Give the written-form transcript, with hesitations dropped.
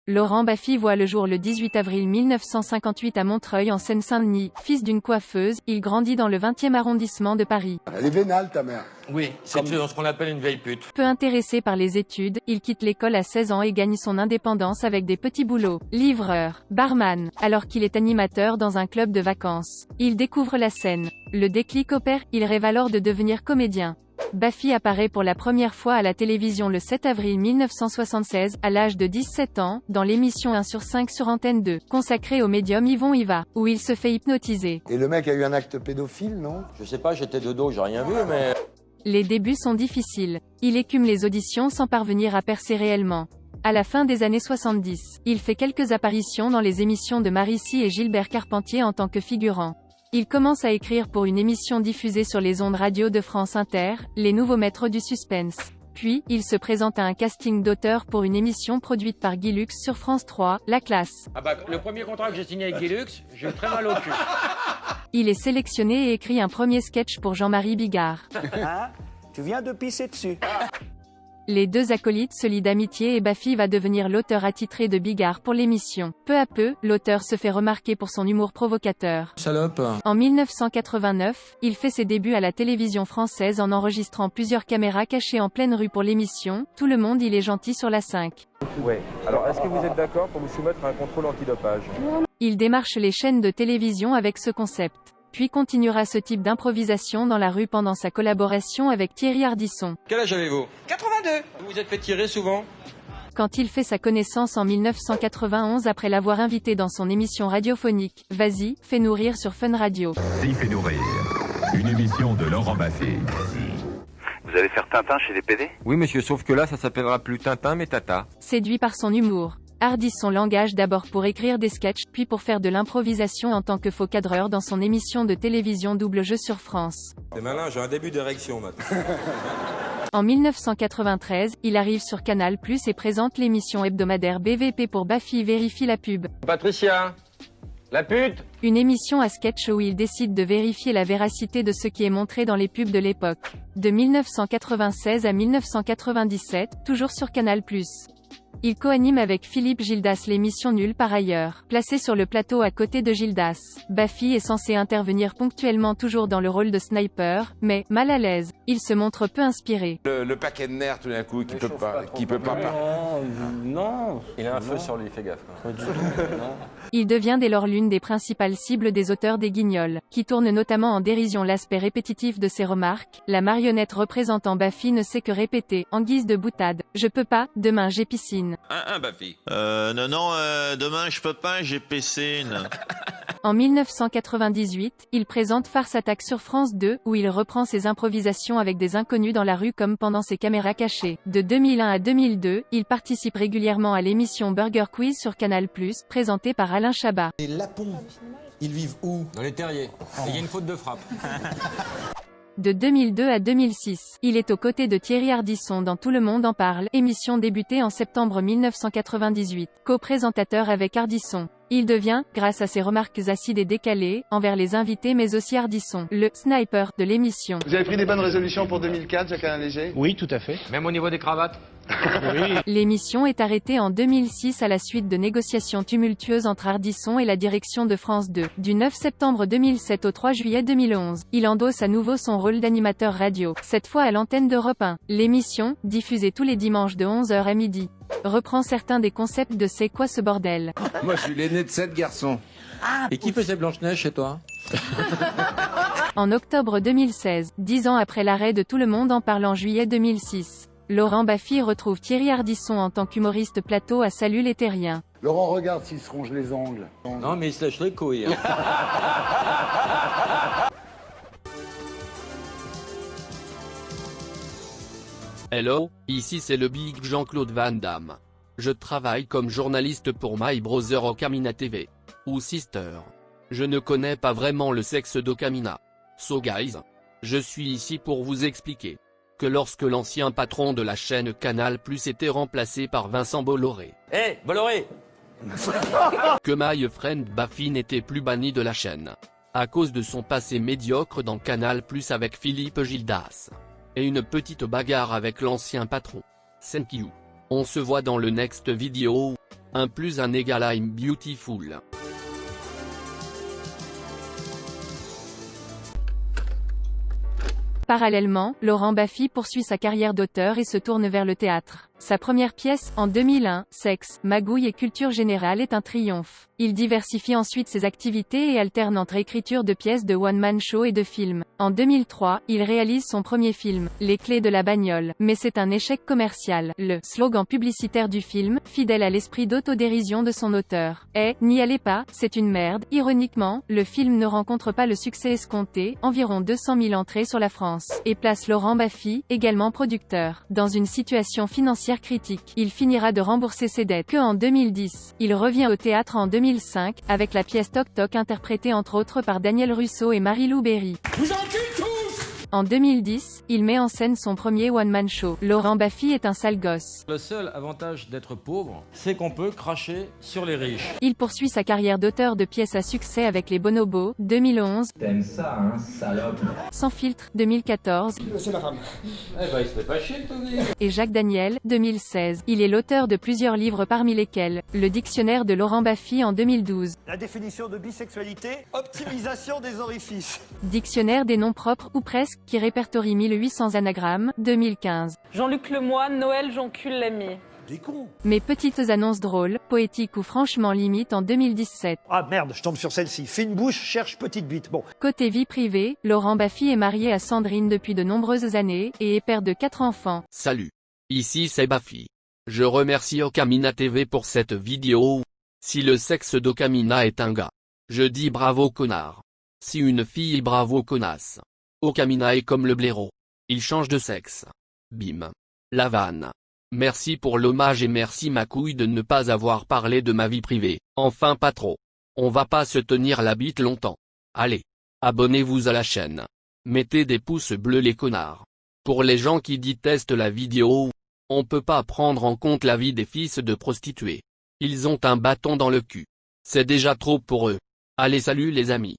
Laurent Baffy voit le jour le 18 avril 1958 à Montreuil en Seine-Saint-Denis. Fils d'une coiffeuse, il grandit dans le 20e arrondissement de Paris. Elle est vénale, ta mère. Oui, c'est ce qu'on appelle une vieille pute. Peu intéressé par les études, il quitte l'école à 16 ans et gagne son indépendance avec des petits boulots. Livreur, barman, alors qu'il est animateur dans un club de vacances. Il découvre la scène. Le déclic opère, il rêve alors de devenir comédien. Baffy apparaît pour la première fois à la télévision le 7 avril 1976, à l'âge de 17 ans, dans l'émission 1 sur 5 sur Antenne 2, consacrée au médium Yvon Hiva, où il se fait hypnotiser. Et le mec a eu un acte pédophile, non? Je sais pas, j'étais de dos, j'ai rien vu, mais... Les débuts sont difficiles. Il écume les auditions sans parvenir à percer réellement. À la fin des années 70, il fait quelques apparitions dans les émissions de Marici et Gilbert Carpentier en tant que figurant. Il commence à écrire pour une émission diffusée sur les ondes radio de France Inter, Les Nouveaux Maîtres du Suspense. Puis, il se présente à un casting d'auteur pour une émission produite par Guy Lux sur France 3, La Classe. Ah bah, le premier contrat que j'ai signé avec Guy Lux, j'ai eu très mal au cul. Il est sélectionné et écrit un premier sketch pour Jean-Marie Bigard. Hein? Tu viens de pisser dessus. Les deux acolytes se lient d'amitié et Baffy va devenir l'auteur attitré de Bigard pour l'émission. Peu à peu, l'auteur se fait remarquer pour son humour provocateur. Salope. En 1989, il fait ses débuts à la télévision française en enregistrant plusieurs caméras cachées en pleine rue pour l'émission « Tout le monde il est gentil sur la 5 ». Ouais. Alors, est-ce que vous êtes d'accord pour vous soumettre à un contrôle antidopage? Il démarche les chaînes de télévision avec ce concept. Puis continuera ce type d'improvisation dans la rue pendant sa collaboration avec Thierry Ardisson. Quel âge avez-vous? 82. Vous vous êtes fait tirer souvent? Quand il fait sa connaissance en 1991 après l'avoir invité dans son émission radiophonique « Vas-y, fais-nous rire » sur Fun Radio. Vas-y, fais-nous rire. Une émission de Laurent Baffy. Vous allez faire Tintin chez les PD? Oui, monsieur, sauf que là, ça s'appellera plus Tintin, mais Tata. Séduit par son humour, Ardisson l'engage d'abord pour écrire des sketchs, puis pour faire de l'improvisation en tant que faux cadreur dans son émission de télévision Double Jeu sur France. C'est malin, j'ai un début d'érection maintenant. En 1993, il arrive sur Canal+ et présente l'émission hebdomadaire BVP pour Baffy vérifie la pub. Patricia, la pute. Une émission à sketch où il décide de vérifier la véracité de ce qui est montré dans les pubs de l'époque. De 1996 à 1997, toujours sur Canal+. Il co-anime avec Philippe Gildas l'émission Nulle par ailleurs. Placé sur le plateau à côté de Gildas, Baffy est censé intervenir ponctuellement toujours dans le rôle de sniper, mais, mal à l'aise, il se montre peu inspiré. Le paquet de nerfs tout d'un coup qui peut pas. Non. Il a un feu sur lui, fais gaffe. Il devient dès lors l'une des principales cibles des auteurs des Guignols, qui tournent notamment en dérision l'aspect répétitif de ses remarques. La marionnette représentant Baffy ne sait que répéter, en guise de boutade, « Je peux pas, demain j'ai piscine ». Baffy. Non, demain je peux pas, j'ai piscine. En 1998, il présente Farce Attaque sur France 2, où il reprend ses improvisations avec des inconnus dans la rue comme pendant ses caméras cachées. De 2001 à 2002, il participe régulièrement à l'émission Burger Quiz sur Canal+, présentée par Alain Chabat. Les lapons, ils vivent où? Dans les terriers. Il y a une faute de frappe. De 2002 à 2006, il est aux côtés de Thierry Ardisson dans Tout le monde en parle, émission débutée en septembre 1998, co-présentateur avec Ardisson. Il devient, grâce à ses remarques acides et décalées, envers les invités mais aussi Ardisson, le « sniper » de l'émission. Vous avez pris des bonnes résolutions pour 2004, Jacques-Alain Léger? Oui, tout à fait. Même au niveau des cravates. L'émission est arrêtée en 2006 à la suite de négociations tumultueuses entre Ardisson et la direction de France 2. Du 9 septembre 2007 au 3 juillet 2011, il endosse à nouveau son rôle d'animateur radio, cette fois à l'antenne d'Europe 1. L'émission, diffusée tous les dimanches de 11h à midi, reprend certains des concepts de C'est quoi ce bordel? Moi, je suis l'aîné de 7 garçons. Et qui faisait Blanche-Neige chez toi? En octobre 2016, 10 ans après l'arrêt de Tout le monde en parle en juillet 2006, Laurent Baffy retrouve Thierry Ardisson en tant qu'humoriste plateau à Salut les Terriens. Laurent, regarde s'il se ronge les ongles. Non, mais il se lèche les couilles. Hello, ici c'est le Big Jean-Claude Van Damme. Je travaille comme journaliste pour My Brother Okamina TV. Ou Sister. Je ne connais pas vraiment le sexe d'Okamina. So guys. Je suis ici pour vous expliquer que lorsque l'ancien patron de la chaîne Canal+ était remplacé par Vincent Bolloré. Bolloré. Que My Friend Baffy n'était plus banni de la chaîne. À cause de son passé médiocre dans Canal+ avec Philippe Gildas. Et une petite bagarre avec l'ancien patron. Thank you. On se voit dans le next vidéo. 1 + 1 = I'm beautiful. Parallèlement, Laurent Baffy poursuit sa carrière d'auteur et se tourne vers le théâtre. Sa première pièce, en 2001, Sexe, magouille et culture générale est un triomphe. Il diversifie ensuite ses activités et alterne entre écriture de pièces de one-man show et de films. En 2003, il réalise son premier film, Les clés de la bagnole, mais c'est un échec commercial. Le slogan publicitaire du film, fidèle à l'esprit d'autodérision de son auteur, est « N'y allez pas, c'est une merde ». Ironiquement, le film ne rencontre pas le succès escompté, environ 200 000 entrées sur la France, et place Laurent Baffy, également producteur, dans une situation financière critique. Il finira de rembourser ses dettes que en 2010. Il revient au théâtre en 2005, avec la pièce Toc Toc interprétée entre autres par Daniel Russo et Marie-Lou Berry. En 2010, il met en scène son premier one-man show. Laurent Baffy est un sale gosse. Le seul avantage d'être pauvre, c'est qu'on peut cracher sur les riches. Il poursuit sa carrière d'auteur de pièces à succès avec Les Bonobos, 2011. T'aimes ça, hein, salope. Sans filtre, 2014. C'est la femme. Eh ben, il se fait pas chier, le Tony. Et Jacques Daniel, 2016. Il est l'auteur de plusieurs livres parmi lesquels Le dictionnaire de Laurent Baffy en 2012. La définition de bisexualité, optimisation des orifices. Dictionnaire des noms propres, ou presque, qui répertorie 1800 anagrammes, 2015. Jean-Luc Lemoyne, Noël Joncule l'ami. Des cons. Mes petites annonces drôles, poétiques ou franchement limite en 2017. Ah merde, je tombe sur celle-ci. Fine bouche, cherche petite bite. Bon. Côté vie privée, Laurent Baffy est marié à Sandrine depuis de nombreuses années, et est père de 4 enfants. Salut. Ici c'est Baffy. Je remercie Okamina TV pour cette vidéo. Si le sexe d'Okamina est un gars, je dis bravo connard. Si une fille, bravo connasse. Okamina est comme le blaireau. Il change de sexe. Bim. La vanne. Merci pour l'hommage et merci ma couille de ne pas avoir parlé de ma vie privée. Enfin pas trop. On va pas se tenir la bite longtemps. Allez. Abonnez-vous à la chaîne. Mettez des pouces bleus les connards. Pour les gens qui détestent la vidéo, on peut pas prendre en compte la vie des fils de prostituées. Ils ont un bâton dans le cul. C'est déjà trop pour eux. Allez salut les amis.